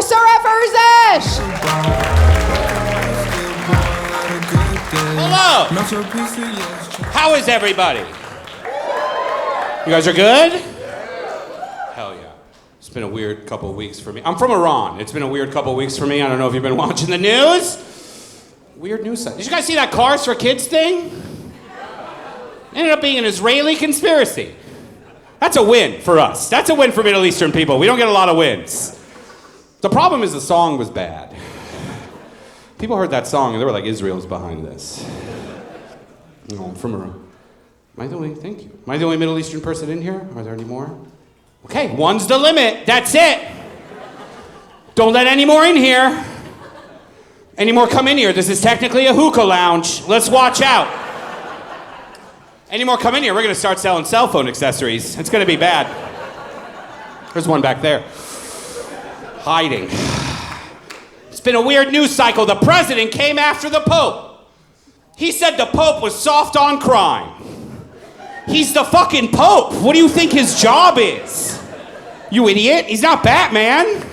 for Surfer Zesh! Hello! How is everybody? You guys are good? Hell yeah. It's been a weird couple of weeks for me. I'm from Iran. It's been a weird couple of weeks for me. I don't know if you've been watching the news. Weird news site. Did you guys see that Cars for Kids thing? Ended up being an Israeli conspiracy. That's a win for us. That's a win for Middle Eastern people. We don't get a lot of wins. The problem is the song was bad. People heard that song and they were like, Israel's behind this. No, I'm from Iran. Thank you. Am I the only Middle Eastern person in here? Are there any more? Okay, one's the limit. That's it. Don't let any more in here. Any more come in here. This is technically a hookah lounge. Let's watch out. Any more come in here, we're going to start selling cell phone accessories. It's going to be bad. There's one back there. Hiding. It's been a weird news cycle. The president came after the Pope. He said the Pope was soft on crime. He's the fucking Pope. What do you think his job is? You idiot. He's not Batman.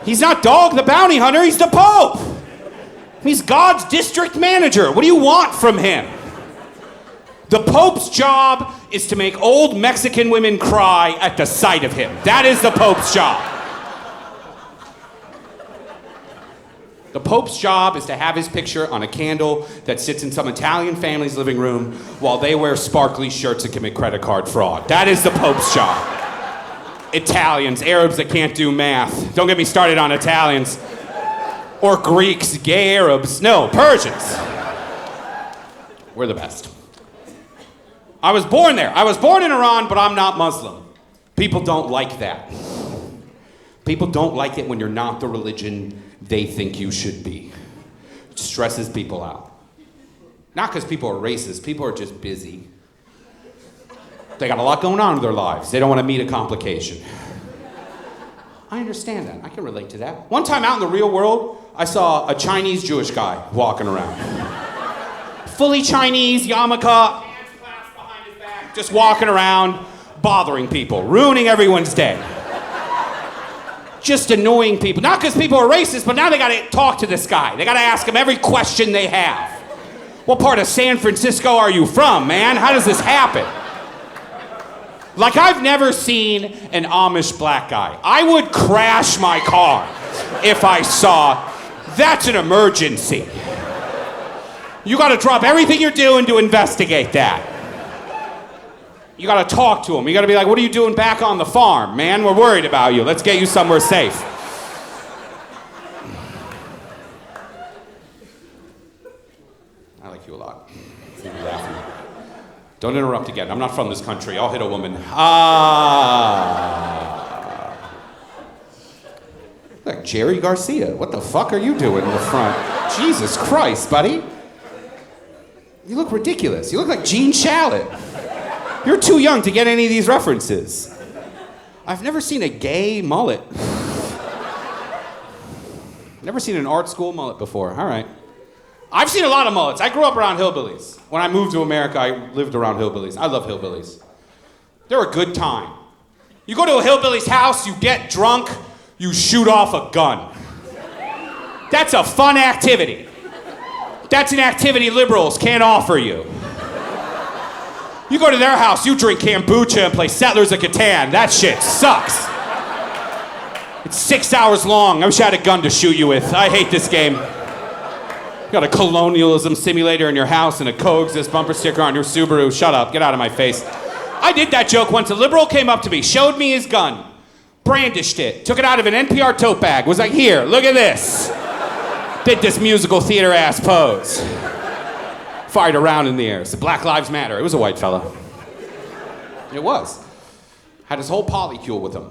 He's not Dog the Bounty Hunter. He's the Pope. He's God's district manager. What do you want from him? The Pope's job is to make old Mexican women cry at the sight of him. That is the Pope's job. The Pope's job is to have his picture on a candle that sits in some Italian family's living room while they wear sparkly shirts and commit credit card fraud. That is the Pope's job. Italians, Arabs that can't do math. Don't get me started on Italians. Or Greeks, gay Arabs. No, Persians. We're the best. I was born there. I was born in Iran, but I'm not Muslim. People don't like that. People don't like it when you're not the religion they think you should be. It stresses people out. Not because people are racist, people are just busy. They got a lot going on in their lives. They don't want to meet a complication. I understand that. I can relate to that. One time out in the real world, I saw a Chinese Jewish guy walking around. Fully Chinese, yarmulke, hands clasped behind his back, just walking around, bothering people, ruining everyone's day. Just annoying people. Not because people are racist, but now they gotta talk to this guy. They gotta ask him every question they have. What part of San Francisco are you from, man? How does this happen? Like, I've never seen an Amish black guy. I would crash my car if I saw. That's an emergency. You gotta drop everything you're doing to investigate that. You gotta talk to him. You gotta be like, what are you doing back on the farm, man? We're worried about you. Let's get you somewhere safe. I like you a lot. You're laughing. Don't interrupt again. I'm not from this country. I'll hit a woman. Like Jerry Garcia. What the fuck are you doing in the front? Jesus Christ, buddy. You look ridiculous. You look like Gene Shalit. You're too young to get any of these references. I've never seen a gay mullet. Never seen an art school mullet before. All right. I've seen a lot of mullets. I grew up around hillbillies. When I moved to America, I lived around hillbillies. I love hillbillies. They're a good time. You go to a hillbilly's house, you get drunk, you shoot off a gun. That's a fun activity. That's an activity liberals can't offer you. You go to their house, you drink kombucha and play Settlers of Catan. That shit sucks. It's 6 hours long. I wish I had a gun to shoot you with. I hate this game. You got a colonialism simulator in your house and a coexist bumper sticker on your Subaru. Shut up, get out of my face. I did that joke once. A liberal came up to me, showed me his gun, brandished it, took it out of an NPR tote bag, was like, here, look at this. Did this musical theater ass pose. Fired around in the air. Said Black Lives Matter. It was a white fella. It was. Had his whole polycule with him.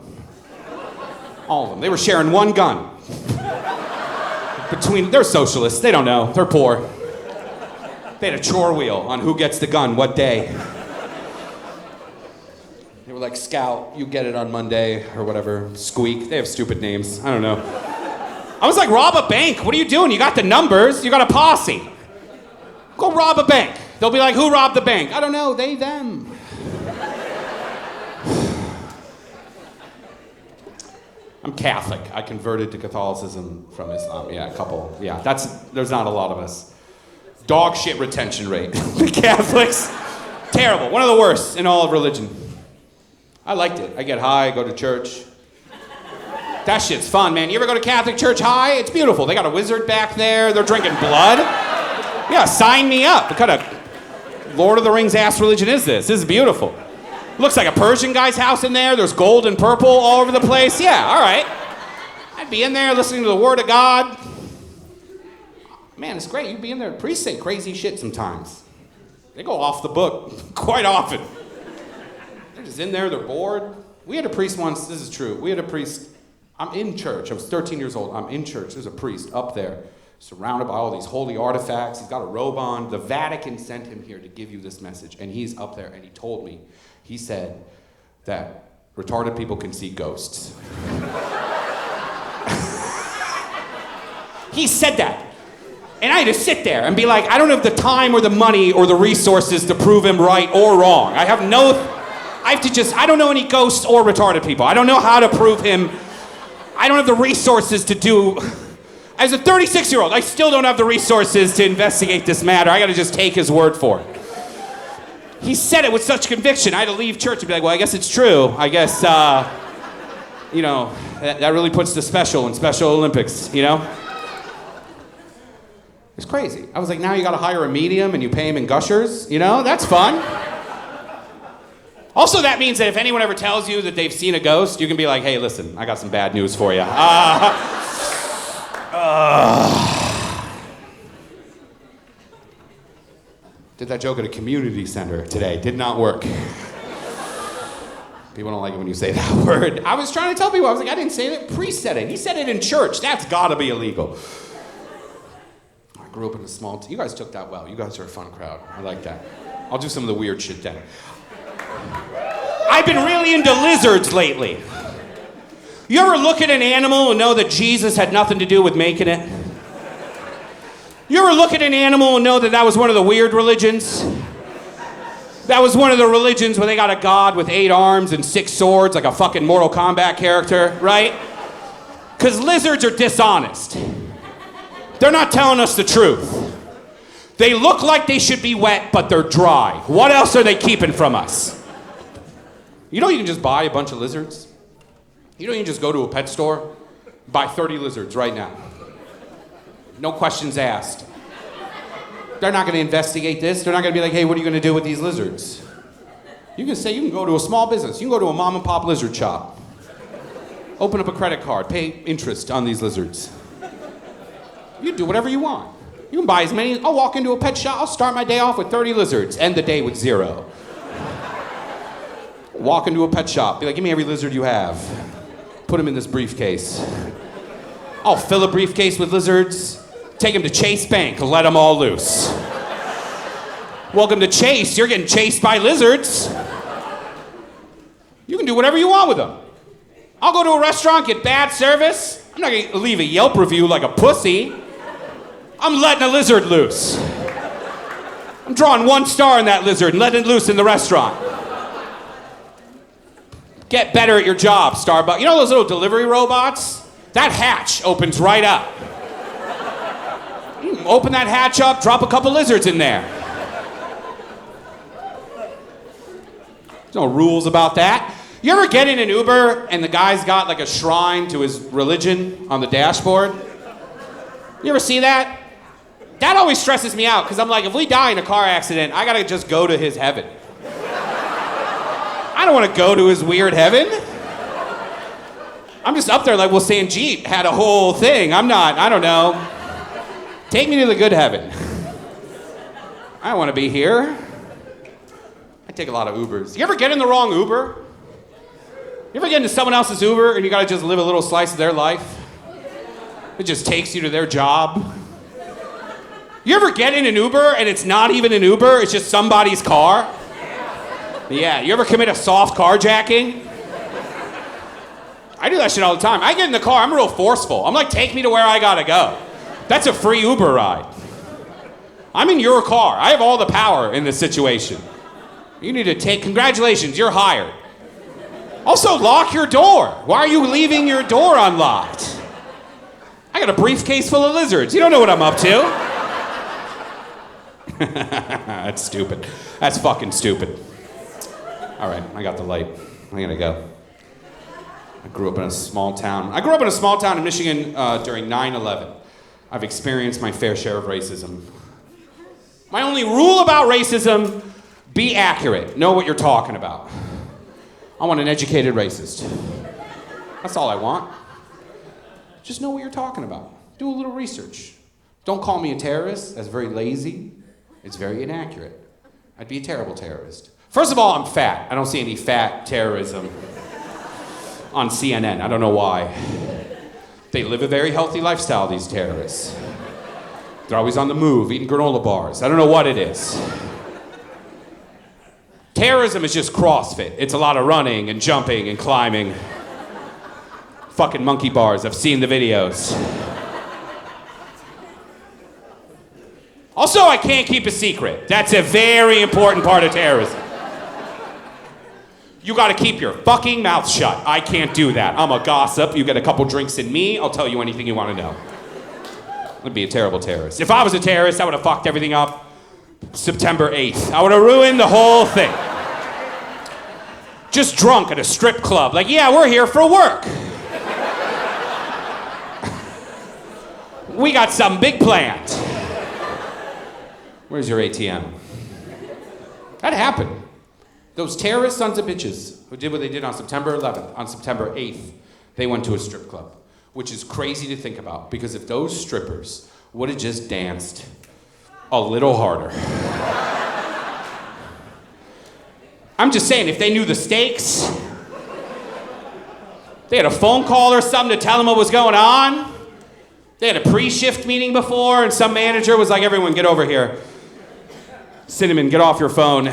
All of them. They were sharing one gun. They're socialists. They don't know. They're poor. They had a chore wheel on who gets the gun, what day. They were like, Scout, you get it on Monday, or whatever. Squeak. They have stupid names. I don't know. I was like, rob a bank. What are you doing? You got the numbers. You got a posse. Go rob a bank. They'll be like, who robbed the bank? I don't know. They, them. I'm Catholic. I converted to Catholicism from Islam. Yeah, a couple. Yeah, there's not a lot of us. Dog shit retention rate. The Catholics, terrible. One of the worst in all of religion. I liked it. I get high, go to church. That shit's fun, man. You ever go to Catholic church high? It's beautiful. They got a wizard back there. They're drinking blood. Yeah, sign me up. What kind of Lord of the Rings ass religion is this? This is beautiful. Looks like a Persian guy's house in there. There's gold and purple all over the place. Yeah, all right. I'd be in there listening to the Word of God. Man, it's great. You'd be in there. Priests say crazy shit sometimes. They go off the book quite often. They're just in there. They're bored. We had a priest once. This is true. We had a priest. I'm in church. I was 13 years old. I'm in church. There's a priest up there, surrounded by all these holy artifacts. He's got a robe on. The Vatican sent him here to give you this message. And he's up there, and he told me, he said that retarded people can see ghosts. He said that. And I had to sit there and be like, I don't have the time or the money or the resources to prove him right or wrong. I don't know any ghosts or retarded people. I don't know how to prove him. I don't have the resources to do. As a 36-year-old, I still don't have the resources to investigate this matter. I gotta just take his word for it. He said it with such conviction. I had to leave church and be like, well, I guess it's true. I guess, that really puts the special in Special Olympics, you know? It's crazy. I was like, now you gotta hire a medium and you pay him in gushers, you know? That's fun. Also, that means that if anyone ever tells you that they've seen a ghost, you can be like, hey, listen, I got some bad news for you. Did that joke at a community center today. Did not work. People don't like it when you say that word. I was trying to tell people, I was like, I didn't say it. Priest said it. He said it in church. That's gotta be illegal. I grew up in a small you guys took that well. You guys are a fun crowd. I like that. I'll do some of the weird shit then. I've been really into lizards lately. You ever look at an animal and know that Jesus had nothing to do with making it? You ever look at an animal and know that that was one of the weird religions? That was one of the religions where they got a god with 8 arms and 6 swords, like a fucking Mortal Kombat character, right? Because lizards are dishonest. They're not telling us the truth. They look like they should be wet, but they're dry. What else are they keeping from us? You know you can just buy a bunch of lizards? You know you can just go to a pet store, buy 30 lizards right now. No questions asked. They're not going to investigate this. They're not going to be like, hey, what are you going to do with these lizards? You can go to a small business. You can go to a mom and pop lizard shop. Open up a credit card. Pay interest on these lizards. You can do whatever you want. You can buy as many. I'll walk into a pet shop. I'll start my day off with 30 lizards. End the day with 0. Walk into a pet shop. Be like, give me every lizard you have. Put them in this briefcase. I'll fill a briefcase with lizards. Take them to Chase Bank, let them all loose. Welcome to Chase, you're getting chased by lizards. You can do whatever you want with them. I'll go to a restaurant, get bad service. I'm not gonna leave a Yelp review like a pussy. I'm letting a lizard loose. I'm drawing 1 star in that lizard and letting it loose in the restaurant. Get better at your job, Starbucks. You know those little delivery robots? That hatch opens right up. Open that hatch up, drop a couple lizards in there. There's no rules about that. You ever get in an Uber and the guy's got like a shrine to his religion on the dashboard? You ever see that? That always stresses me out because I'm like, if we die in a car accident, I gotta just go to his heaven. I don't want to go to his weird heaven. I'm just up there like, well, Sanjeet had a whole thing. I don't know. Take me to the good heaven. I don't want to be here. I take a lot of Ubers. You ever get in the wrong Uber? You ever get into someone else's Uber and you gotta just live a little slice of their life? It just takes you to their job. You ever get in an Uber and it's not even an Uber, it's just somebody's car? Yeah, you ever commit a soft carjacking? I do that shit all the time. I get in the car, I'm real forceful. I'm like, take me to where I gotta go. That's a free Uber ride. I'm in your car. I have all the power in this situation. You need to congratulations, you're hired. Also, lock your door. Why are you leaving your door unlocked? I got a briefcase full of lizards. You don't know what I'm up to. That's stupid. That's fucking stupid. All right, I got the light. I gotta go. I grew up in a small town. I grew up in a small town in Michigan during 9/11. I've experienced my fair share of racism. My only rule about racism, be accurate. Know what you're talking about. I want an educated racist. That's all I want. Just know what you're talking about. Do a little research. Don't call me a terrorist. That's very lazy. It's very inaccurate. I'd be a terrible terrorist. First of all, I'm fat. I don't see any fat terrorism on CNN. I don't know why. They live a very healthy lifestyle, these terrorists. They're always on the move, eating granola bars. I don't know what it is. Terrorism is just CrossFit. It's a lot of running and jumping and climbing. Fucking monkey bars. I've seen the videos. Also, I can't keep a secret. That's a very important part of terrorism. You gotta keep your fucking mouth shut. I can't do that. I'm a gossip. You get a couple drinks in me, I'll tell you anything you wanna know. I'd be a terrible terrorist. If I was a terrorist, I would have fucked everything up September 8th. I would have ruined the whole thing. Just drunk at a strip club. Like, yeah, we're here for work. We got some big planned. Where's your ATM? That happened. Those terrorist sons of bitches who did what they did on September 11th, on September 8th, they went to a strip club, which is crazy to think about, because if those strippers would have just danced a little harder. I'm just saying, if they knew the stakes, they had a phone call or something to tell them what was going on. They had a pre-shift meeting before, and some manager was like, everyone get over here. Cinnamon, get off your phone.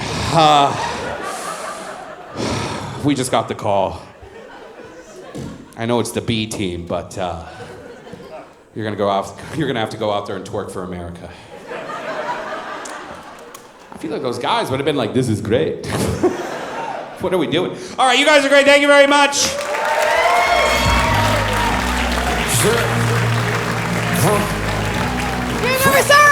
We just got the call. I know it's the B team, but you're gonna have to go out there and twerk for America. I feel like those guys would have been like, this is great. What are we doing? All right, you guys are great. Thank you very much. Game over, sir!